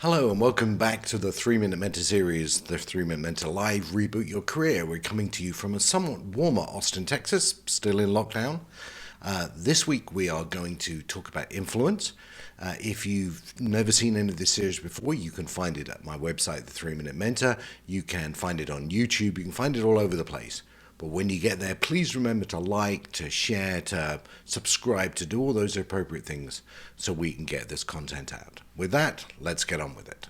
Hello and welcome back to the 3 Minute Mentor series, the 3 Minute Mentor Live Reboot Your Career. We're coming to you from a somewhat warmer Austin, Texas, still in lockdown. This week we are going to talk about influence. If you've never seen any of this series before, you can find it at my website, the 3 Minute Mentor. You can find it on YouTube. You can find it all over the place. But when you get there, please remember to like, to share, to subscribe, to do all those appropriate things so we can get this content out. With that, let's get on with it.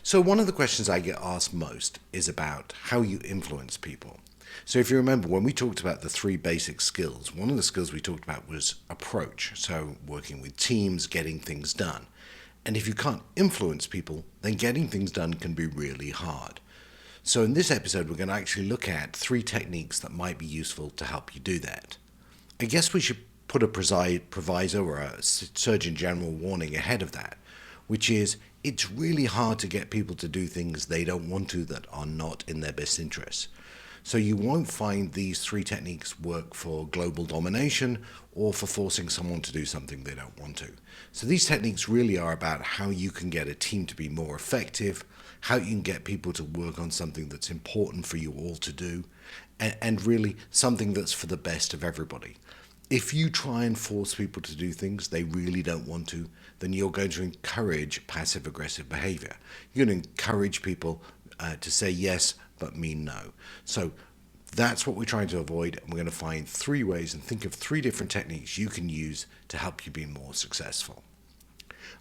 So one of the questions I get asked most is about how you influence people. So if you remember, when we talked about the three basic skills, one of the skills we talked about was approach. So working with teams, getting things done. And if you can't influence people, then getting things done can be really hard. So in this episode, we're going to actually look at 3 techniques that might be useful to help you do that. I guess we should put a proviso or a Surgeon General warning ahead of that, which is it's really hard to get people to do things they don't want to that are not in their best interests. So you won't find these 3 techniques work for global domination or for forcing someone to do something they don't want to. So these techniques really are about how you can get a team to be more effective, how you can get people to work on something that's important for you all to do, and really something that's for the best of everybody. If you try and force people to do things they really don't want to, then you're going to encourage passive-aggressive behavior. You're going to encourage people to say yes but mean no. So that's what we're trying to avoid, and we're going to find 3 ways and think of 3 different techniques you can use to help you be more successful.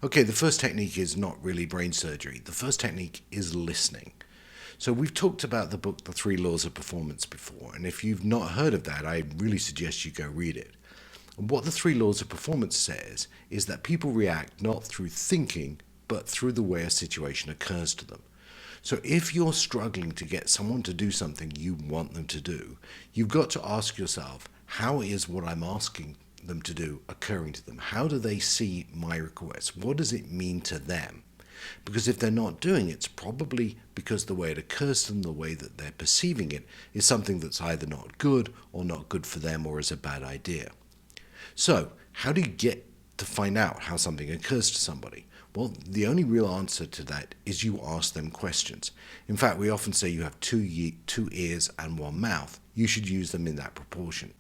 Okay, the first technique is not really brain surgery. The first technique is listening. So we've talked about the book, The 3 Laws of Performance before, and if you've not heard of that, I really suggest you go read it. And what the 3 Laws of Performance says is that people react not through thinking, but through the way a situation occurs to them. So if you're struggling to get someone to do something you want them to do, you've got to ask yourself, how is what I'm asking them to do occurring to them? How do they see my request? What does it mean to them? Because if they're not doing it, it's probably because the way it occurs to them, the way that they're perceiving it, is something that's either not good or not good for them or is a bad idea. So how do you get to find out how something occurs to somebody? Well, the only real answer to that is you ask them questions. In fact, we often say you have 2 ears and 1 mouth. You should use them in that proportion.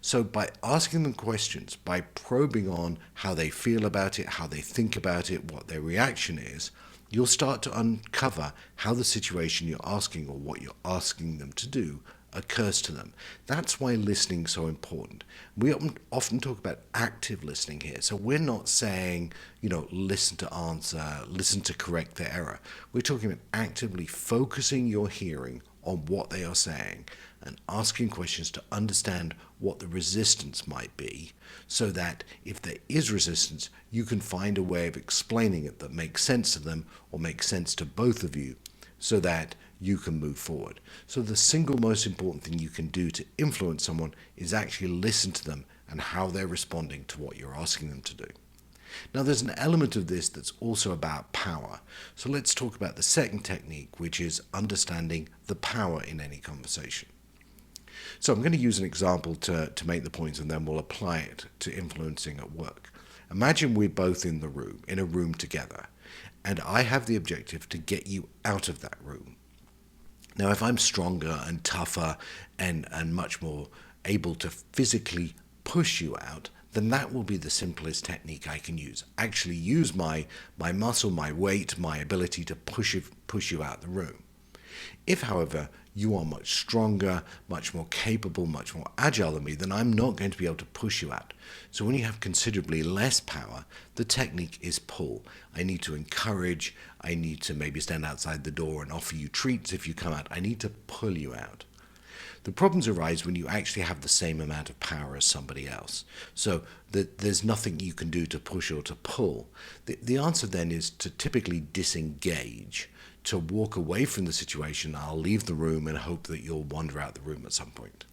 So by asking them questions, by probing on how they feel about it, how they think about it, what their reaction is, you'll start to uncover how the situation you're asking or what you're asking them to do occurs to them. That's why listening is so important. We often talk about active listening here. So we're not saying, listen to answer, listen to correct their error. We're talking about actively focusing your hearing on what they are saying and asking questions to understand what the resistance might be, so that if there is resistance, you can find a way of explaining it that makes sense to them or makes sense to both of you, so that you can move forward. So the single most important thing you can do to influence someone is actually listen to them and how they're responding to what you're asking them to do. Now there's an element of this that's also about power. So let's talk about the second technique, which is understanding the power in any conversation. So I'm going to use an example to make the point, and then we'll apply it to influencing at work. Imagine we're both in a room together, and I have the objective to get you out of that room. Now, if I'm stronger and tougher and much more able to physically push you out, then that will be the simplest technique I can use. Actually use my muscle, my weight, my ability to push you out the room. If, however, you are much stronger, much more capable, much more agile than me, then I'm not going to be able to push you out. So when you have considerably less power, the technique is pull. I need to encourage, I need to maybe stand outside the door and offer you treats if you come out. I need to pull you out. The problems arise when you actually have the same amount of power as somebody else. So there's nothing you can do to push or to pull. The answer then is to typically disengage, to walk away from the situation. I'll leave the room and hope that you'll wander out the room at some point.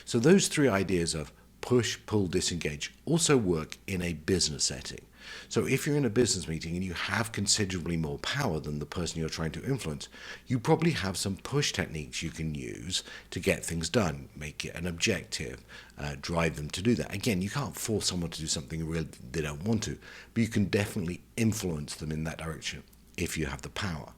So those 3 ideas of push, pull, disengage also work in a business setting. So if you're in a business meeting and you have considerably more power than the person you're trying to influence, you probably have some push techniques you can use to get things done, make it an objective, drive them to do that. Again, you can't force someone to do something really they don't want to, but you can definitely influence them in that direction if you have the power.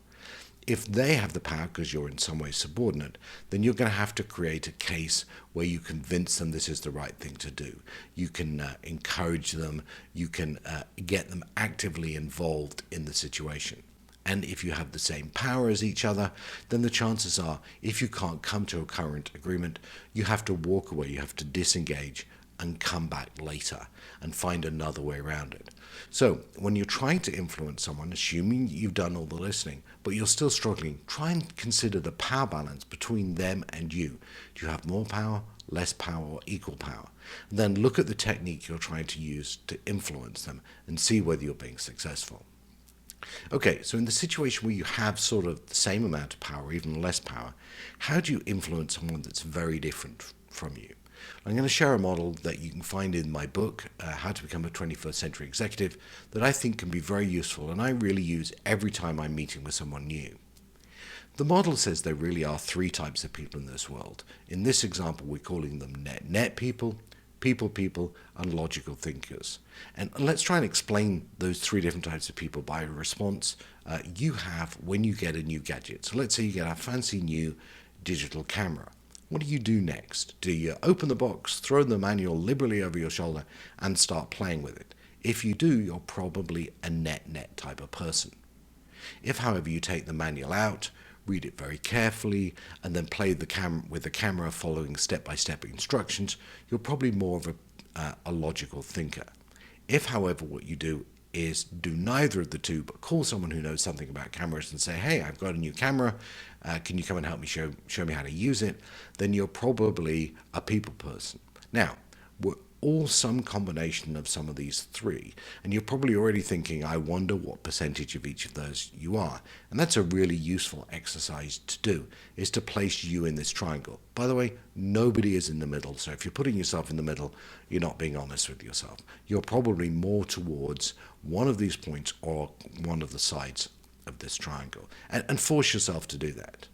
If they have the power because you're in some way subordinate, then you're going to have to create a case where you convince them this is the right thing to do. You can encourage them, you can get them actively involved in the situation. And if you have the same power as each other, then the chances are, if you can't come to a current agreement, you have to walk away, you have to disengage and come back later and find another way around it. So when you're trying to influence someone, assuming you've done all the listening, but you're still struggling, try and consider the power balance between them and you. Do you have more power, less power, or equal power? And then look at the technique you're trying to use to influence them and see whether you're being successful. Okay, so in the situation where you have sort of the same amount of power, even less power, how do you influence someone that's very different from you? I'm going to share a model that you can find in my book, How to Become a 21st Century Executive, that I think can be very useful and I really use every time I'm meeting with someone new. The model says there really are three types of people in this world. In this example, we're calling them net people, people, and logical thinkers. And let's try and explain those three different types of people by a response you have when you get a new gadget. So let's say you get a fancy new digital camera. What do you do next? Do you open the box, throw the manual liberally over your shoulder, and start playing with it? If you do, you're probably a net type of person. If, however, you take the manual out, read it very carefully, and then play with the camera following step-by-step instructions, you're probably more of a logical thinker. If, however, what you do is do neither of the two, but call someone who knows something about cameras and say, hey, I've got a new camera, can you come and help me show me how to use it? Then you're probably a people person. Now, we're all some combination of some of these three, and you're probably already thinking, I wonder what percentage of each of those you are. And that's a really useful exercise to do, is to place you in this triangle. By the way, nobody is in the middle, so if you're putting yourself in the middle, you're not being honest with yourself. You're probably more towards one of these points or one of the sides of this triangle, and force yourself to do that.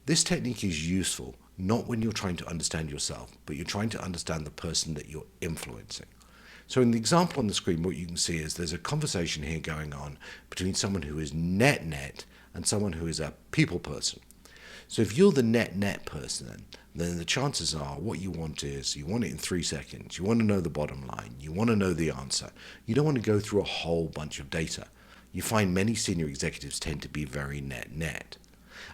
This technique is useful not when you're trying to understand yourself, but you're trying to understand the person that you're influencing. So in the example on the screen, what you can see is there's a conversation here going on between someone who is net and someone who is a people person. So if you're the net person, then the chances are what you want is, you want it in 3 seconds. You want to know the bottom line. You want to know the answer. You don't want to go through a whole bunch of data. You find many senior executives tend to be very net.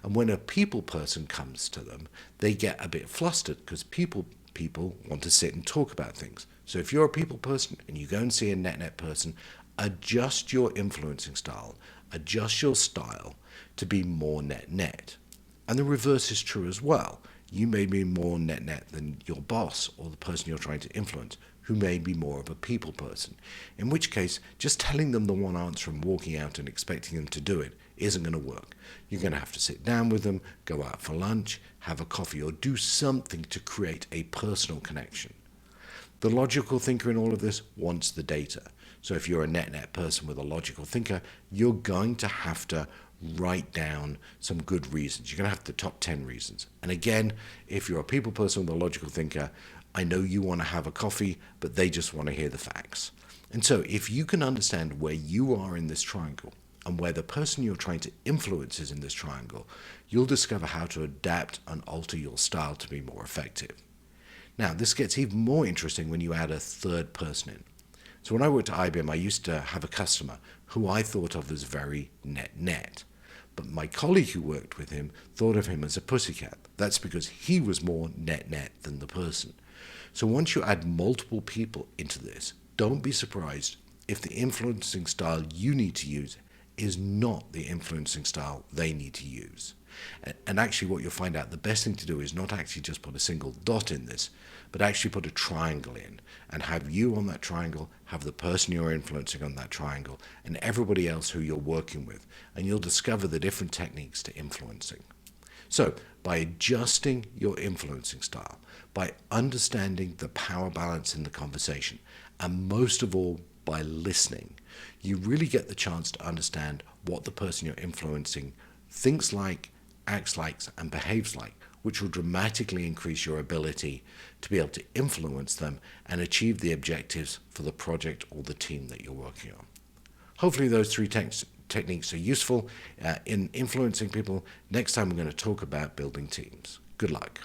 And when a people person comes to them, they get a bit flustered because people want to sit and talk about things. So if you're a people person and you go and see a net person, adjust your influencing style, adjust your style to be more net. And the reverse is true as well. You may be more net than your boss or the person you're trying to influence, who may be more of a people person. In which case, just telling them the one answer and walking out and expecting them to do it isn't going to work. You're going to have to sit down with them, go out for lunch, have a coffee, or do something to create a personal connection. The logical thinker in all of this wants the data. So if you're a net person with a logical thinker, you're going to have to write down some good reasons. You're going to have the top 10 reasons. And again, if you're a people person with a logical thinker, I know you want to have a coffee, but they just want to hear the facts. And so if you can understand where you are in this triangle and where the person you're trying to influence is in this triangle, you'll discover how to adapt and alter your style to be more effective. Now, this gets even more interesting when you add a third person in. So when I worked at IBM, I used to have a customer who I thought of as very net. But my colleague who worked with him thought of him as a pussycat. That's because he was more net than the person. So once you add multiple people into this, don't be surprised if the influencing style you need to use is not the influencing style they need to use. And actually what you'll find out, the best thing to do is not actually just put a single dot in this, but actually put a triangle in and have you on that triangle, have the person you're influencing on that triangle, and everybody else who you're working with. And you'll discover the different techniques to influencing. So, by adjusting your influencing style, by understanding the power balance in the conversation, and most of all, by listening, you really get the chance to understand what the person you're influencing thinks like, acts like, and behaves like, which will dramatically increase your ability to be able to influence them and achieve the objectives for the project or the team that you're working on. Hopefully those three techniques are useful in influencing people. Next time we're going to talk about building teams. Good luck.